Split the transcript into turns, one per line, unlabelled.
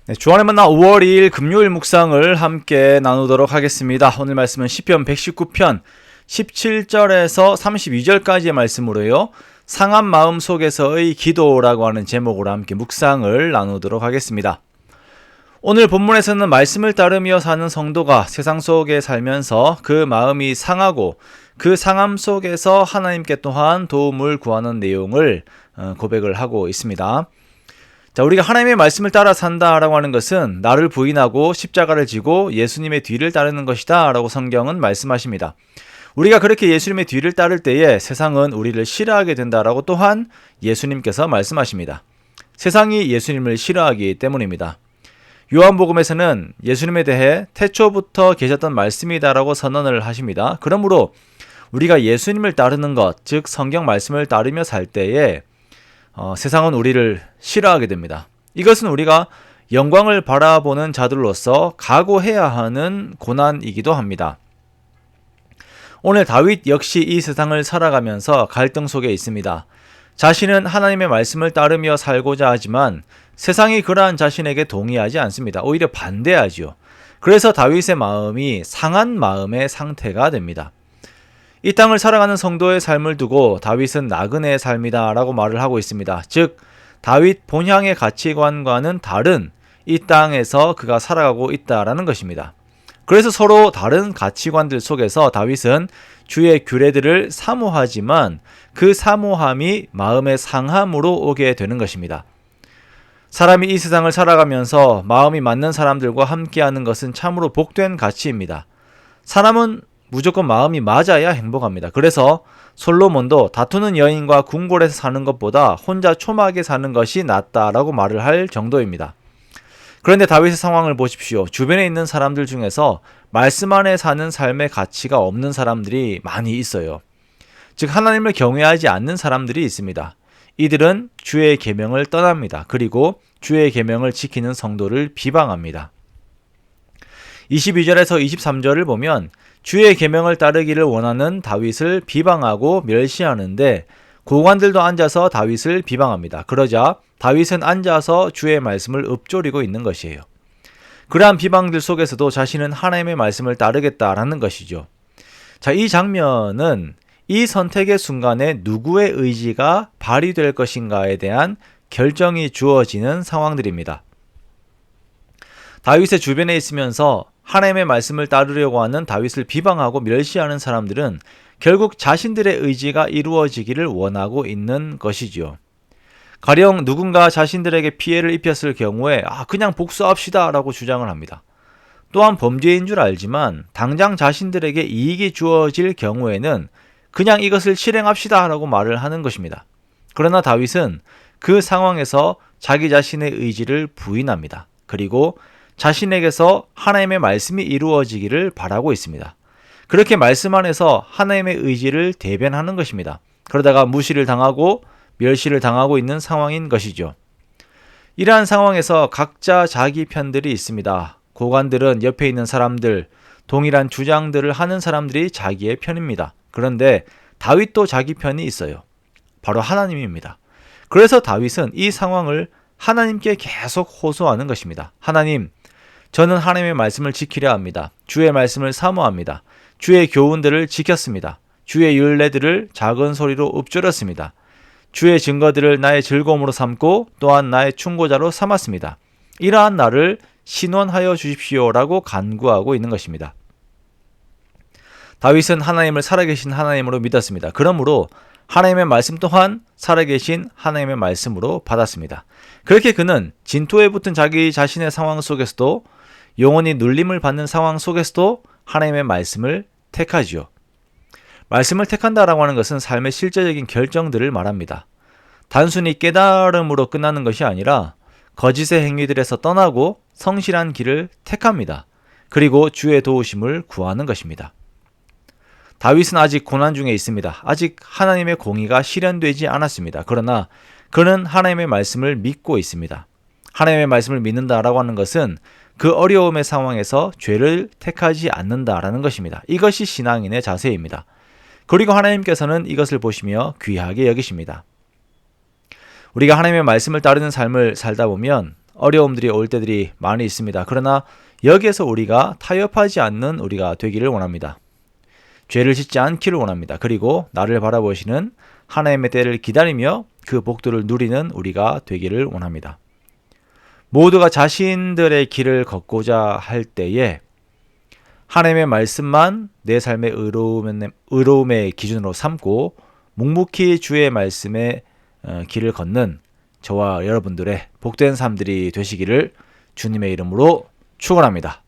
네, 주안의 만나 5월 2일 금요일 묵상을 함께 나누도록 하겠습니다. 오늘 말씀은 시편 119편 17절에서 32절까지의 말씀으로요. 상한 마음 속에서의 기도라고 하는 제목으로 함께 묵상을 나누도록 하겠습니다. 오늘 본문에서는 말씀을 따르며 사는 성도가 세상 속에 살면서 그 마음이 상하고 그 상함 속에서 하나님께 또한 도움을 구하는 내용을 고백을 하고 있습니다. 자, 우리가 하나님의 말씀을 따라 산다라고 하는 것은 나를 부인하고 십자가를 지고 예수님의 뒤를 따르는 것이다 라고 성경은 말씀하십니다. 우리가 그렇게 예수님의 뒤를 따를 때에 세상은 우리를 싫어하게 된다라고 또한 예수님께서 말씀하십니다. 세상이 예수님을 싫어하기 때문입니다. 요한복음에서는 예수님에 대해 태초부터 계셨던 말씀이다라고 선언을 하십니다. 그러므로 우리가 예수님을 따르는 것, 즉 성경 말씀을 따르며 살 때에 세상은 우리를 싫어하게 됩니다. 이것은 우리가 영광을 바라보는 자들로서 각오해야 하는 고난이기도 합니다. 오늘 다윗 역시 이 세상을 살아가면서 갈등 속에 있습니다. 자신은 하나님의 말씀을 따르며 살고자 하지만 세상이 그러한 자신에게 동의하지 않습니다. 오히려 반대하지요. 그래서 다윗의 마음이 상한 마음의 상태가 됩니다. 이 땅을 살아가는 성도의 삶을 두고 다윗은 나그네의 삶이다 라고 말을 하고 있습니다. 즉 다윗 본향의 가치관과는 다른 이 땅에서 그가 살아가고 있다라는 것입니다. 그래서 서로 다른 가치관들 속에서 다윗은 주의 규례들을 사모하지만 그 사모함이 마음의 상함으로 오게 되는 것입니다. 사람이 이 세상을 살아가면서 마음이 맞는 사람들과 함께하는 것은 참으로 복된 가치입니다. 사람은 무조건 마음이 맞아야 행복합니다. 그래서 솔로몬도 다투는 여인과 궁궐에서 사는 것보다 혼자 초막에 사는 것이 낫다라고 말을 할 정도입니다. 그런데 다윗의 상황을 보십시오. 주변에 있는 사람들 중에서 말씀 안에 사는 삶의 가치가 없는 사람들이 많이 있어요. 즉 하나님을 경외하지 않는 사람들이 있습니다. 이들은 주의 계명을 떠납니다. 그리고 주의 계명을 지키는 성도를 비방합니다. 22절에서 23절을 보면 주의 계명을 따르기를 원하는 다윗을 비방하고 멸시하는데 고관들도 앉아서 다윗을 비방합니다. 그러자 다윗은 앉아서 주의 말씀을 읊조리고 있는 것이에요. 그러한 비방들 속에서도 자신은 하나님의 말씀을 따르겠다라는 것이죠. 자, 이 장면은 이 선택의 순간에 누구의 의지가 발휘될 것인가에 대한 결정이 주어지는 상황들입니다. 다윗의 주변에 있으면서 하나님의 말씀을 따르려고 하는 다윗을 비방하고 멸시하는 사람들은 결국 자신들의 의지가 이루어지기를 원하고 있는 것이지요. 가령 누군가 자신들에게 피해를 입혔을 경우에 그냥 복수합시다 라고 주장을 합니다. 또한 범죄인 줄 알지만 당장 자신들에게 이익이 주어질 경우에는 그냥 이것을 실행합시다 라고 말을 하는 것입니다. 그러나 다윗은 그 상황에서 자기 자신의 의지를 부인합니다. 그리고 자신에게서 하나님의 말씀이 이루어지기를 바라고 있습니다. 그렇게 말씀 안에서 하나님의 의지를 대변하는 것입니다. 그러다가 무시를 당하고 멸시를 당하고 있는 상황인 것이죠. 이러한 상황에서 각자 자기 편들이 있습니다. 고관들은 옆에 있는 사람들, 동일한 주장들을 하는 사람들이 자기의 편입니다. 그런데 다윗도 자기 편이 있어요. 바로 하나님입니다. 그래서 다윗은 이 상황을 하나님께 계속 호소하는 것입니다. 하나님, 저는 하나님의 말씀을 지키려 합니다. 주의 말씀을 사모합니다. 주의 교훈들을 지켰습니다. 주의 율례들을 작은 소리로 읊조렸습니다. 주의 증거들을 나의 즐거움으로 삼고 또한 나의 충고자로 삼았습니다. 이러한 나를 신원하여 주십시오라고 간구하고 있는 것입니다. 다윗은 하나님을 살아계신 하나님으로 믿었습니다. 그러므로 하나님의 말씀 또한 살아계신 하나님의 말씀으로 받았습니다. 그렇게 그는 진토에 붙은 자기 자신의 상황 속에서도 영원히 눌림을 받는 상황 속에서도 하나님의 말씀을 택하지요. 말씀을 택한다라고 하는 것은 삶의 실제적인 결정들을 말합니다. 단순히 깨달음으로 끝나는 것이 아니라 거짓의 행위들에서 떠나고 성실한 길을 택합니다. 그리고 주의 도우심을 구하는 것입니다. 다윗은 아직 고난 중에 있습니다. 아직 하나님의 공의가 실현되지 않았습니다. 그러나 그는 하나님의 말씀을 믿고 있습니다. 하나님의 말씀을 믿는다라고 하는 것은 그 어려움의 상황에서 죄를 택하지 않는다라는 것입니다. 이것이 신앙인의 자세입니다. 그리고 하나님께서는 이것을 보시며 귀하게 여기십니다. 우리가 하나님의 말씀을 따르는 삶을 살다 보면 어려움들이 올 때들이 많이 있습니다. 그러나 여기에서 우리가 타협하지 않는 우리가 되기를 원합니다. 죄를 짓지 않기를 원합니다. 그리고 나를 바라보시는 하나님의 때를 기다리며 그 복들을 누리는 우리가 되기를 원합니다. 모두가 자신들의 길을 걷고자 할 때에 하나님의 말씀만 내 삶의 의로움의 기준으로 삼고 묵묵히 주의 말씀의 길을 걷는 저와 여러분들의 복된 삶들이 되시기를 주님의 이름으로 축원합니다.